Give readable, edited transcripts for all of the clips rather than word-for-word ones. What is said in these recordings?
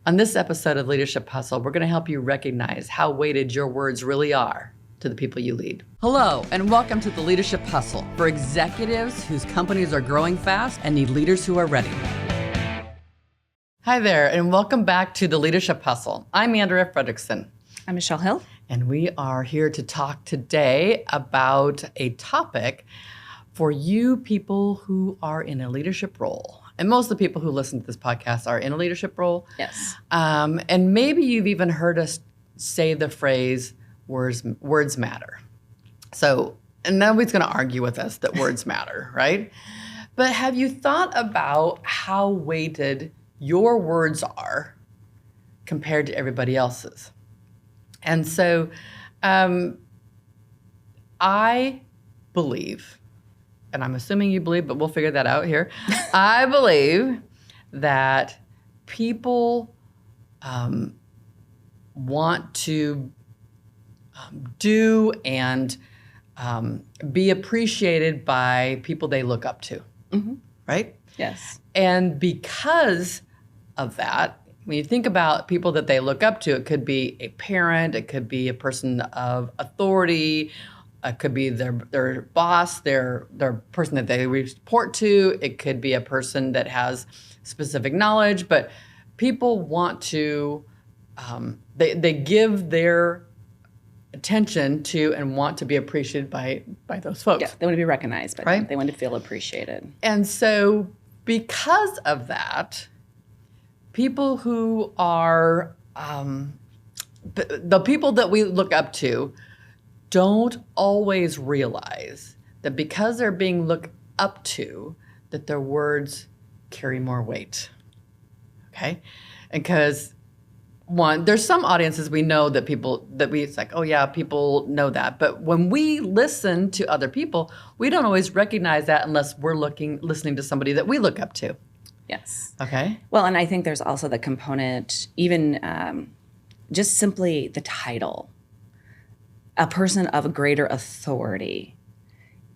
On this episode of Leadership Hustle, we're going to help you recognize how weighted your words really are to the people you lead. Hello, and welcome to the Leadership Hustle for executives whose companies are growing fast and need leaders who are ready. Hi there, and welcome back to the Leadership Hustle. I'm Andrea Fredrickson. I'm Michelle Hill. And we are here to talk today about a topic for you people who are in a leadership role. And most of the people who listen to this podcast are in a leadership role. Yes. And maybe you've even heard us say the phrase, words matter. So, and nobody's going to argue with us that words matter, right? But have you thought about how weighted your words are compared to everybody else's? And so I believe, and I'm assuming you believe, but we'll figure that out here. I believe that people want to do and be appreciated by people they look up to, right? Yes. And because of that, when you think about people that they look up to, it could be a parent, it could be a person of authority, it could be their boss, their person that they report to. It could be a person that has specific knowledge, but people want to, they give their attention to and want to be appreciated by those folks. Yeah, they want to be recognized by right? them. They want to feel appreciated. And so because of that, people who are, the people that we look up to don't always realize that because they're being looked up to, that their words carry more weight, okay? And because one, there's some audiences we know that it's like, oh yeah, people know that. But when we listen to other people, we don't always recognize that unless we're listening to somebody that we look up to. Yes. Okay. Well, and I think there's also the component, even just simply the title, a person of greater authority.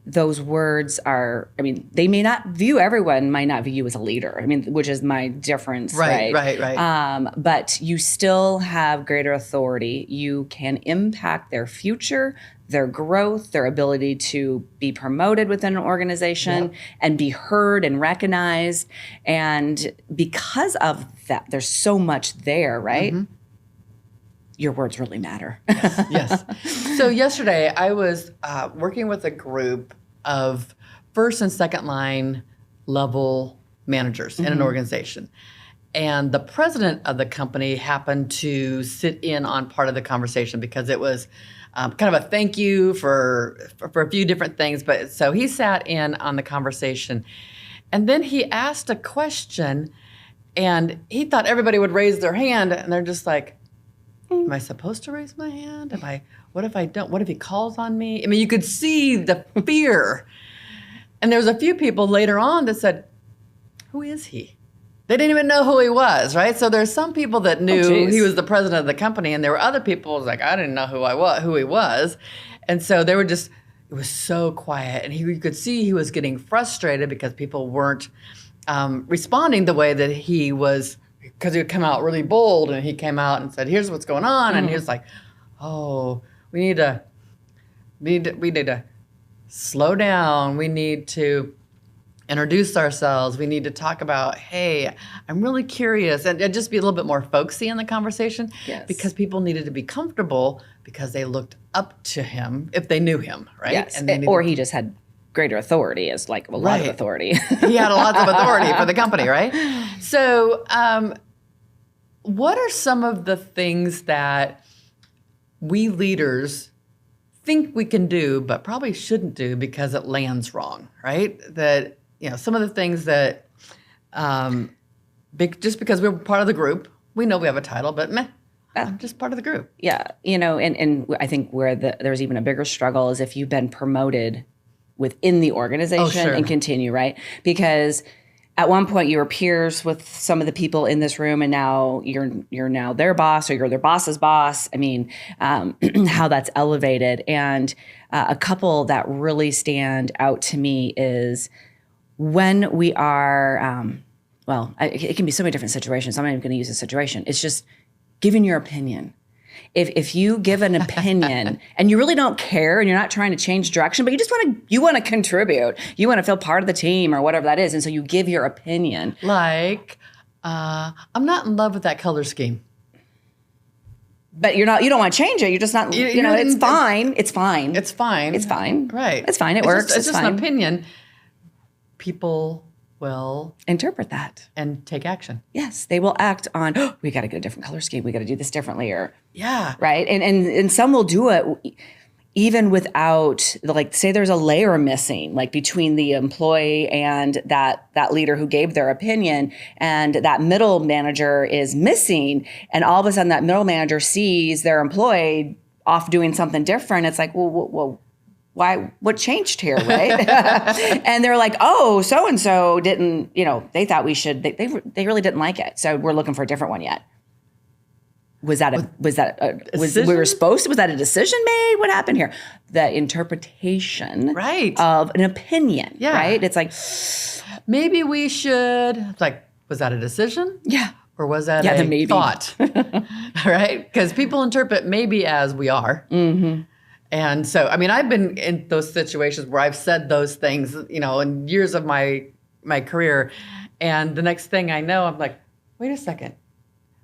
Those words are, I mean, everyone might not view you as a leader. I mean, which is my difference, right? Right. But you still have greater authority. You can impact their future, their growth, their ability to be promoted within an organization and be heard and recognized. And because of that, there's so much there, right? Mm-hmm. Your words really matter. Yes. So yesterday I was working with a group of first and second line level managers in an organization. And the president of the company happened to sit in on part of the conversation because it was kind of a thank you for a few different things. But so he sat in on the conversation, and then he asked a question, and he thought everybody would raise their hand, and they're just like, am I supposed to raise my hand? What if I don't? What if he calls on me? I mean, you could see the fear. And there was a few people later on that said, who is he? They didn't even know who he was, right? So there's some people that knew he was the president of the company, and there were other people who was like, I didn't know who he was. And so they were just, it was so quiet. And you could see he was getting frustrated because people weren't responding the way that he was, because he would come out really bold, and he came out and said, here's what's going on. And he was like, oh, we need to slow down. We need to introduce ourselves. We need to talk about, hey, I'm really curious, and just be a little bit more folksy in the conversation. Yes. Because people needed to be comfortable because they looked up to him if they knew him, right? Yes. And or he just had greater authority, as like a lot of authority. He had a lot of authority for the company, right? So what are some of the things that we leaders think we can do but probably shouldn't do because it lands wrong, right? That, some of the things that just because we're part of the group, we know we have a title, but I'm just part of the group. Yeah, and I think where there's even a bigger struggle is if you've been promoted within the organization and continue, right? Because at one point you were peers with some of the people in this room, and now you're now their boss, or you're their boss's boss. I mean, how that's elevated. And a couple that really stand out to me is when well, it can be so many different situations. I'm not even going to use a situation. It's just giving your opinion. If you give an opinion and you really don't care and you're not trying to change direction, but you just want to contribute, you want to feel part of the team or whatever that is, and so you give your opinion. Like, I'm not in love with that color scheme. But you don't want to change it. You're just not, it's fine. It's fine. It's fine. It's fine. Right. It's fine. It works. It's just an opinion. People will interpret that and take action. Yes, they will act on, we got to get a different color scheme. We got to do this differently, or right. And some will do it even without, like, say there's a layer missing, like between the employee and that leader who gave their opinion, and that middle manager is missing, and all of a sudden that middle manager sees their employee off doing something different. It's like, well, why? What changed here, right? And they're like, oh, so and so didn't. They thought we should. They really didn't like it, so we're looking for a different one yet. Was that we were supposed to? Was that a decision made? What happened here? The interpretation, of an opinion, right? It's like, maybe we should. It's like, was that a decision? Yeah. Or was that a maybe. Thought? Right? Because people interpret maybe as we are. Mm-hmm. And so, I mean, I've been in those situations where I've said those things, in years of my career. And the next thing I know, I'm like, wait a second.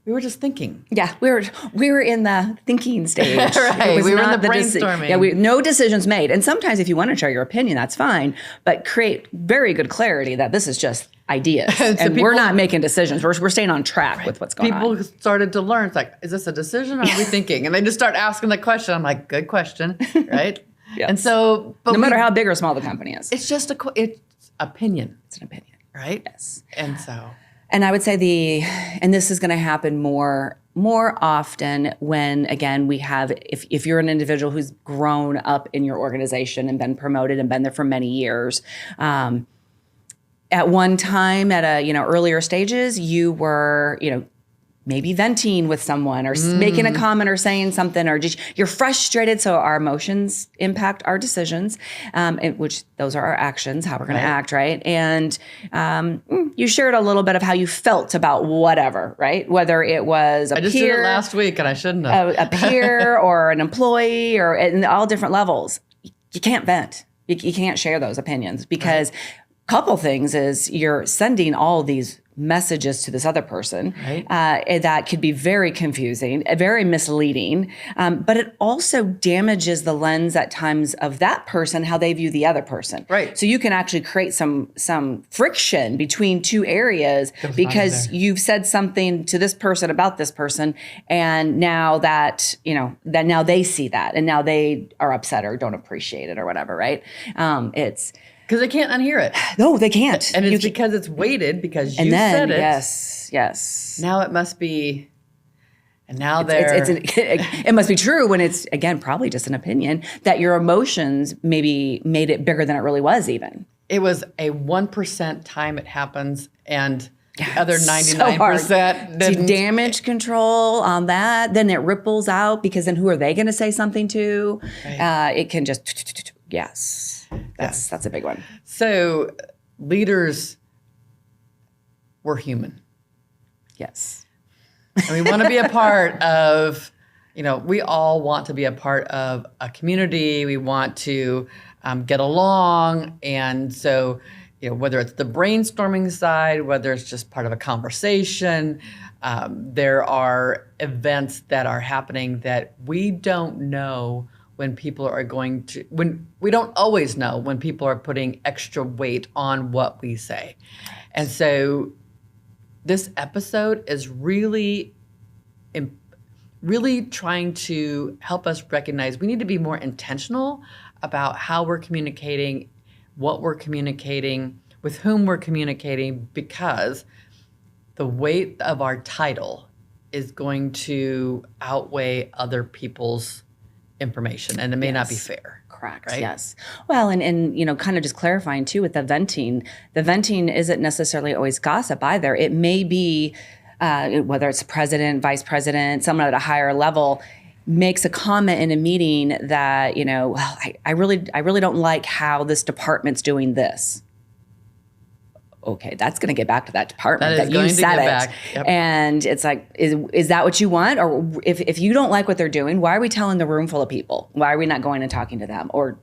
We were just thinking. Yeah, we were in the thinking stage. Right, we were in the brainstorming. No decisions made. And sometimes if you want to share your opinion, that's fine. But create very good clarity that this is just ideas. And we're not making decisions. We're staying on track with what's going on. People started to learn. It's like, is this a decision or are we thinking? And they just start asking the question. I'm like, good question, right? Yes. And so, no matter how big or small the company is. It's just it's opinion. It's an opinion. Right? Yes. And so... And I would say and this is going to happen more often when, again, we have, if you're an individual who's grown up in your organization and been promoted and been there for many years, at one time at earlier stages, you were, maybe venting with someone or making a comment or saying something, or just you're frustrated. So our emotions impact our decisions, which those are our actions, how we're going to act, right? And you shared a little bit of how you felt about whatever, right? Whether it was a peer. I just did it last week and I shouldn't have. A peer or an employee or in all different levels. You can't vent. You can't share those opinions because couple things is you're sending all these messages to this other person that could be very confusing, very misleading, but it also damages the lens at times of that person, how they view the other person. Right. So you can actually create some friction between two areas because you've said something to this person about this person, and now that now they see that, and now they are upset or don't appreciate it or whatever. Right? It's. Because they can't unhear it. No, they can't. And it's because it's weighted because you said it. Yes. Now it must be, and now it must be true when it's, again, probably just an opinion that your emotions maybe made it bigger than it really was even. It was a 1% time it happens and the other 99% didn't. See, damage control on that. Then it ripples out because then who are they going to say something to? Right. It can just, yes. That's a big one. So leaders, we're human. Yes. And we want to be a part of, we all want to be a part of a community. We want to get along. And so, whether it's the brainstorming side, whether it's just part of a conversation, there are events that are happening that we don't know when people are when we don't always know when people are putting extra weight on what we say. And so this episode is really trying to help us recognize we need to be more intentional about how we're communicating, what we're communicating, with whom we're communicating, because the weight of our title is going to outweigh other people's information, and it may not be fair. Correct. Right? Yes. Well, and kind of just clarifying too with the venting isn't necessarily always gossip either. It may be whether it's president, vice president, someone at a higher level makes a comment in a meeting that I really don't like how this department's doing this. okay, that's going to get back to that department That is that going you to said get it. back. Yep. And it's like, is that what you want? Or if you don't like what they're doing, why are we telling the room full of people? Why are we not going and talking to them or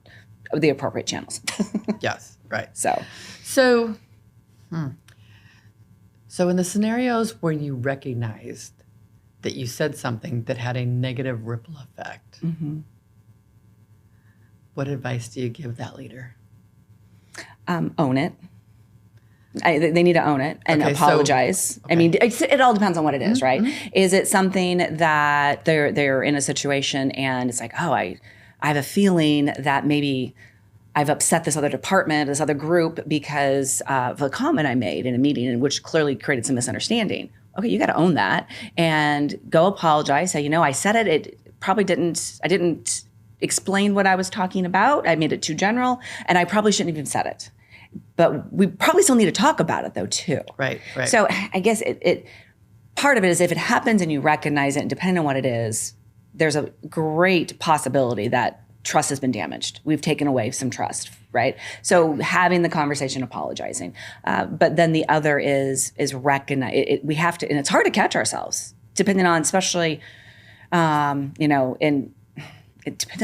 the appropriate channels? Yes, right. So in the scenarios where you recognized that you said something that had a negative ripple effect, what advice do you give that leader? own it. They need to own it and apologize. I mean, it all depends on what it is, right? Is it something that they're in a situation and it's like, oh, I have a feeling that maybe I've upset this other department, this other group because of a comment I made in a meeting, in which clearly created some misunderstanding. Okay, you got to own that and go apologize. Say, I said it. It probably didn't. I didn't explain what I was talking about. I made it too general, and I probably shouldn't have even said it. But we probably still need to talk about it, though, too. Right. So I guess it part of it is if it happens and you recognize it, and depending on what it is, there's a great possibility that trust has been damaged. We've taken away some trust, right? So having the conversation, apologizing. But then the other is recognize. We have to, and it's hard to catch ourselves, depending on, especially, depending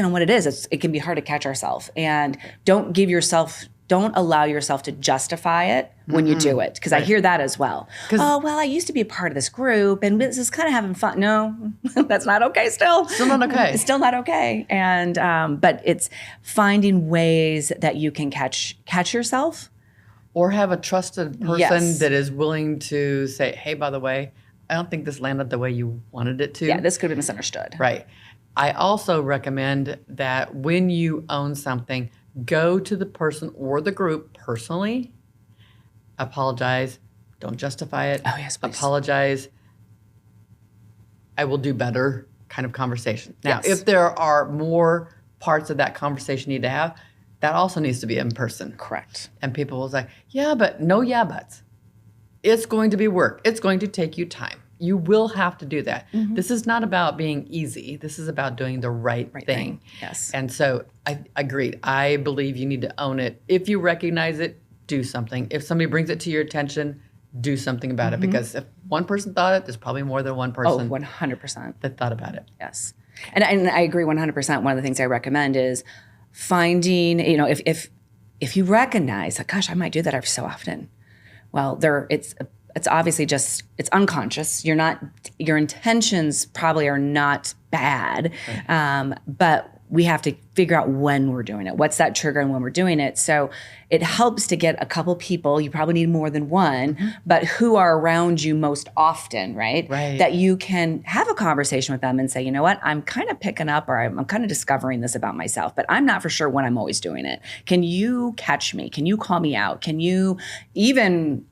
on what it is. It can be hard to catch ourselves. And don't allow yourself to justify it when you do it. Because I hear that as well. Oh, well, I used to be a part of this group and this is kind of having fun. No, that's not okay still. Still not okay. It's still not okay. And but it's finding ways that you can catch yourself. Or have a trusted person that is willing to say, hey, by the way, I don't think this landed the way you wanted it to. Yeah, this could have been misunderstood. Right. I also recommend that when you own something, go to the person or the group personally, apologize, don't justify it. Oh, yes, please. Apologize. I will do better kind of conversation. Now, Yes. if there are more parts of that conversation you need to have, that also needs to be in person. Correct. And people will say, yeah, buts. It's going to be work. It's going to take you time. You will have to do that. This is not about being easy. This is about doing the right thing. Yes. And so I agreed. I believe you need to own it. If you recognize it, do something. If somebody brings it to your attention, do something about it. Because if one person thought it, there's probably more than one person 100%. that thought about it. Yes. And I agree 100%. One of the things I recommend is finding, if you recognize, like, gosh, I might do that every so often. Well, it's obviously just, it's unconscious. Your intentions probably are not bad, but we have to figure out when we're doing it. What's that trigger and when we're doing it? So it helps to get a couple people, you probably need more than one, but who are around you most often, right? That you can have a conversation with them and say, you know what, I'm kind of picking up or I'm kind of discovering this about myself, but I'm not for sure when I'm always doing it. Can you catch me? Can you call me out? Can you even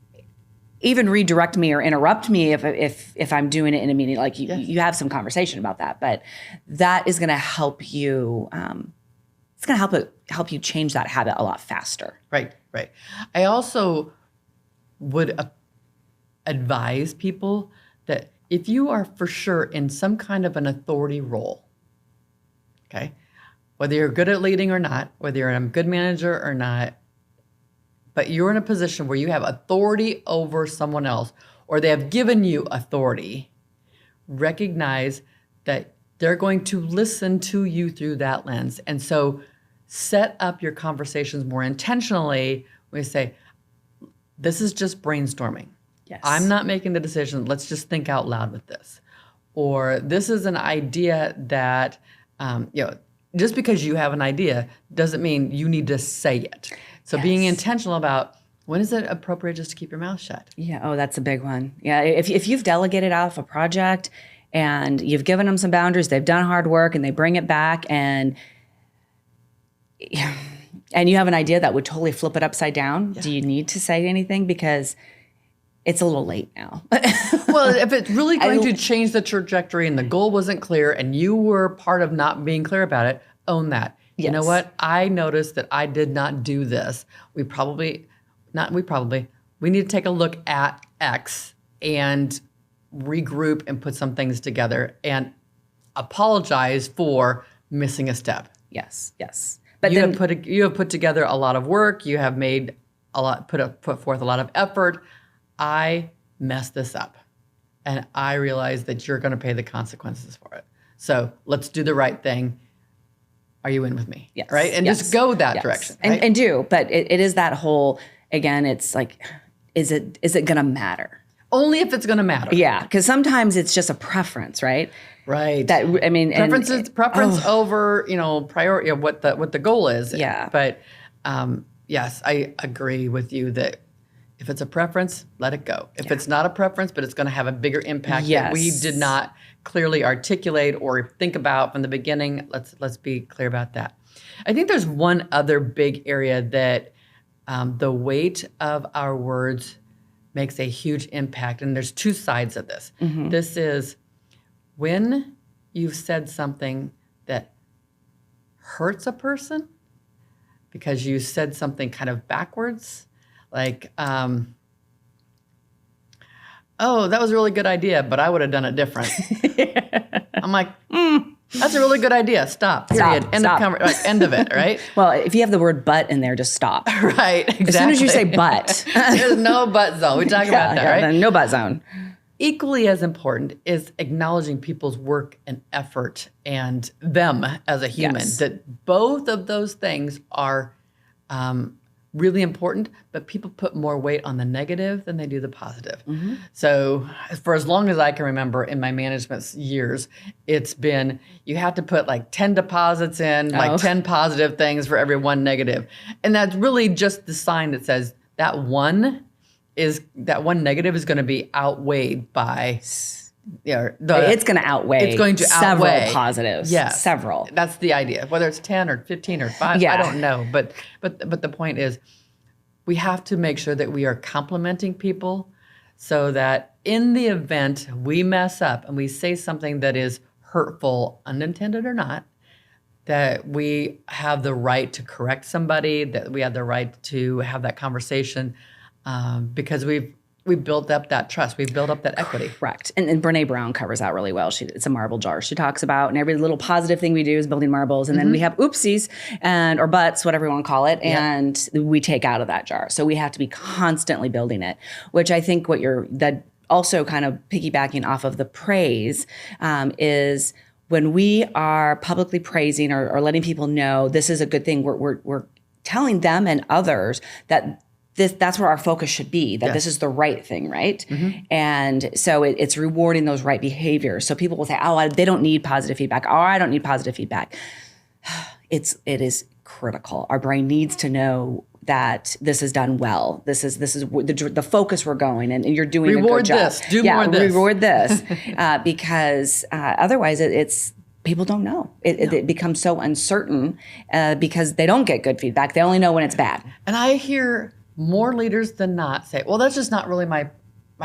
redirect me or interrupt me if I'm doing it in a meeting? Like you have some conversation about that, but that is going to help you. It's going to help you change that habit a lot faster. Right. I also would advise people that if you are for sure in some kind of an authority role, okay, whether you're good at leading or not, whether you're a good manager or not, but you're in a position where you have authority over someone else or they have given you authority, recognize that they're going to listen to you through that lens. And so set up your conversations more intentionally when you say, this is just brainstorming. Yes. I'm not making the decision. Let's just think out loud with this. Or this is an idea that, just because you have an idea doesn't mean you need to say it. So being intentional about when is it appropriate just to keep your mouth shut? Yeah. Oh, that's a big one. Yeah. If you've delegated out of a project and you've given them some boundaries, they've done hard work and they bring it back and you have an idea that would totally flip it upside down. Yeah. Do you need to say anything? Because it's a little late now. Well, if it's really going to change the trajectory and the goal wasn't clear and you were part of not being clear about it, own that. Yes. You know what? I noticed that I did not do this. We need to take a look at X and regroup and put some things together and apologize for missing a step. Yes. But you have put together a lot of work. You have made put forth a lot of effort. I messed this up, and I realize that you're going to pay the consequences for it. So let's do the right thing. Are you in with me? Yes. Right? And just go that direction. Right? And do. But it is that whole, again, it's like, is it going to matter? Only if it's going to matter. Yeah. Because sometimes it's just a preference, right? Right. That, I mean, preference over, priority of what the goal is. Yeah. But yes, I agree with you that if it's a preference, let it go. If it's not a preference, but it's going to have a bigger impact that we did not clearly articulate or think about from the beginning, let's be clear about that. I think there's one other big area that the weight of our words makes a huge impact, and there's two sides of this. Mm-hmm. This is when you've said something that hurts a person because you said something kind of backwards. Like, oh, that was a really good idea, but I would have done it different. I'm like, that's a really good idea. Stop. Period. End of it, right? Well, if you have the word but in there, just stop. Right, exactly. As soon as you say but. There's no but zone. We talk about that, right? No but zone. Equally as important is acknowledging people's work and effort and them as a human. Yes. That both of those things are really important, but people put more weight on the negative than they do the positive. Mm-hmm. So for as long as I can remember in my management years, it's been, you have to put like 10 deposits in, like 10 positive things for every one negative. And that's really just the sign that says that one negative is going to be outweighed by it's going to outweigh several positives. Yes. Several. That's the idea. Whether it's 10 or 15 or 5, I don't know. But the point is, we have to make sure that we are complimenting people so that in the event we mess up and we say something that is hurtful, unintended or not, that we have the right to correct somebody, that we have the right to have that conversation because we've built up that trust. We've built up that equity. Correct. And Brene Brown covers that really well. It's a marble jar she talks about. And every little positive thing we do is building marbles. And then we have oopsies or butts, whatever you want to call it. And we take out of that jar. So we have to be constantly building it, which I think that also kind of piggybacking off of the praise is when we are publicly praising or letting people know this is a good thing, we're telling them and others that that's where our focus should be, that this is the right thing, right? Mm-hmm. And so it's rewarding those right behaviors. So people will say, they don't need positive feedback. I don't need positive feedback. It is critical. Our brain needs to know that this is done well. This is the focus we're going, and you're doing a good job. Do more of this. Reward this. Because otherwise it's people don't know. It becomes so uncertain because they don't get good feedback. They only know when it's bad. And I hear more leaders than not say, well, that's just not really my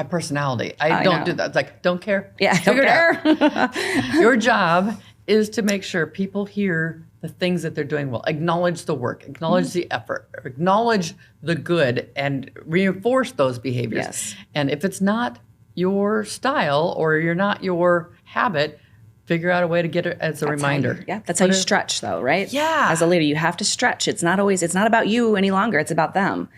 personality. I don't do that. It's like, don't care. Yeah, Figure it out. Your job is to make sure people hear the things that they're doing well. Acknowledge the work, acknowledge the effort, acknowledge the good, and reinforce those behaviors. Yes. And if it's not your style or you're not your habit, figure out a way to get it as a reminder. That's how you stretch, though, right? Yeah. As a leader, you have to stretch. It's not about you any longer. It's about them.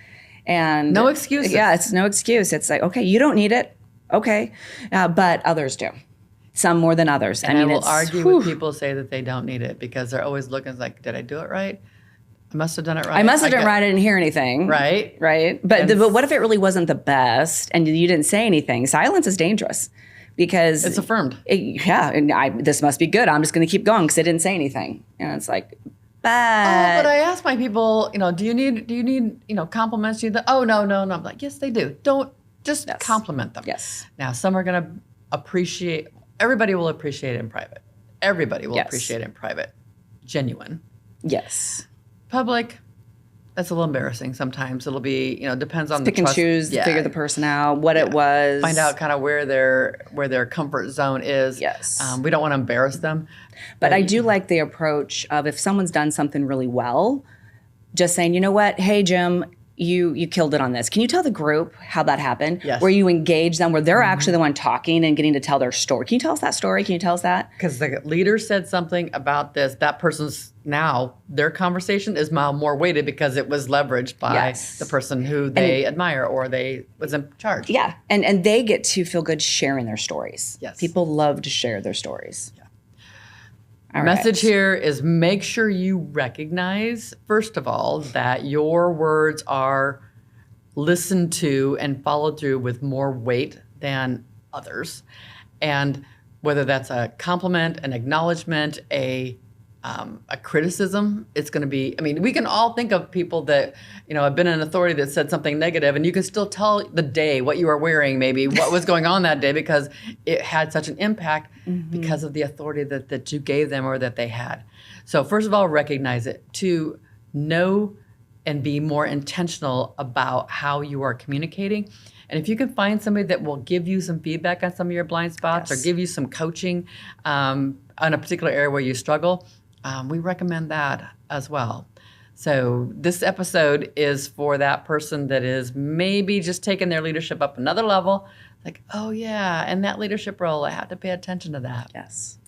And no excuses. Yeah, it's no excuse. It's like, okay, you don't need it. Okay. But others do. Some more than others. And I will argue with people who say that they don't need it because they're always looking like, did I do it right? I must have done it right. I must have done it right. I didn't hear anything. Right. Right. But what if it really wasn't the best and you didn't say anything? Silence is dangerous because it's affirmed. And this must be good. I'm just going to keep going because I didn't say anything. And it's like, but I ask my people, do you need compliments? No. I'm like, yes, they do. Don't just compliment them. Yes. Now, some are going to appreciate. Everybody will appreciate it in private. Everybody will appreciate it in private. Genuine. Yes. Public, that's a little embarrassing sometimes. It'll be, depends on pick the trust. Pick and choose, figure the person out, what it was. Find out kind of where their comfort zone is. Yes. We don't want to embarrass them. But I do like the approach of if someone's done something really well, just saying, you know what, hey, Jim, you killed it on this. Can you tell the group how that happened? Yes. Where you engage them, where they're actually the one talking and getting to tell their story. Can you tell us that story? Can you tell us that? Because the leader said something about this. That person's now, their conversation is now more weighted because it was leveraged by the person who they admire or they was in charge. Yeah. And they get to feel good sharing their stories. Yes. People love to share their stories. Yeah. All Message right. here is make sure you recognize, first of all, that your words are listened to and followed through with more weight than others. And whether that's a compliment, an acknowledgement, a criticism, it's going to be, I mean, we can all think of people that, have been in authority that said something negative, and you can still tell the day, what you were wearing, maybe what was going on that day, because it had such an impact because of the authority that you gave them or that they had. So first of all, recognize it. To know and be more intentional about how you are communicating. And if you can find somebody that will give you some feedback on some of your blind spots or give you some coaching on a particular area where you struggle, we recommend that as well. So this episode is for that person that is maybe just taking their leadership up another level. Like, oh yeah, and that leadership role, I have to pay attention to that. Yes.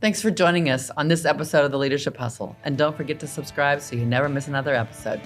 Thanks for joining us on this episode of The Leadership Hustle. And don't forget to subscribe so you never miss another episode.